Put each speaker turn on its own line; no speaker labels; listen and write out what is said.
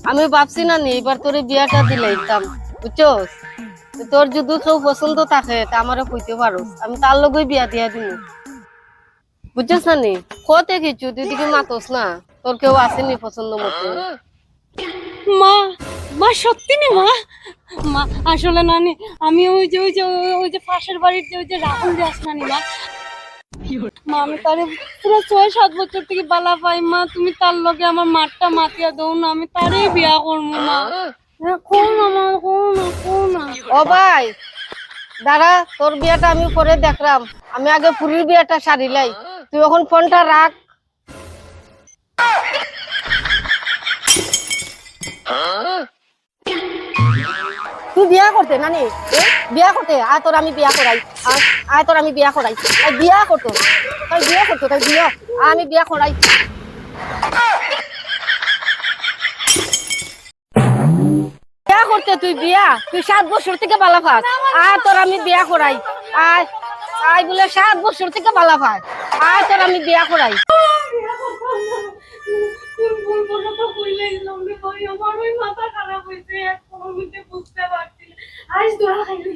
আমি ভাবছি না নি এবার তোর বিয়াটা দিলাইতাম, বুঝছস? তোর যদি কেউ পছন্দ থাকে তা আমারও কইতে পারো, আমি তার লগেই বিয়া দিয়া দিব, বুঝছস না নি? কতে কিছু তুই দিকে মাতস না, তোর কেউ আসেনি পছন্দ মতো?
মা, মা সত্যি নি মা? মা আসলে নানি, আমি ওই যে পাশের বাড়ির যে রাহুল দাস নানি মা। মা আমি তারে পুরো 6-7 বছর থেকে বালা পাই মা, তুমি তার লগে আমার মাঠটা মাতিয়া দাও না, আমি তারেই বিয়া করবো মা। কোন না মা, কোন না।
ও ভাই দাঁড়া, তোর বিয়াটা আমি পরে দেখলাম, আমি আগে পুরীর বিয়াটা সারিলাই, তুই এখন ফোনটা রাখ। তুই বিয়া করতে নানি, বিয়া করতে আয়, তোর আমি বিয়া করাই। আয় তোর আমি বিয়া করাই, বিয়া করতো, তাই বিয়া করতো, তাই বিয়া আমি বিয়া করাই। বিয়া করতে তুই বিয়া, তুই 7 বছর থেকে বালা ফাস। আয় তোর আমি বিয়া করাই। আয় আয় বলে 7 বছর থেকে বালা ফাস। আয় তোর আমি বিয়া করাই।
মাথা খারাপ হয়েছে, বুঝতে পারছি না। আজ ধরা খাইলে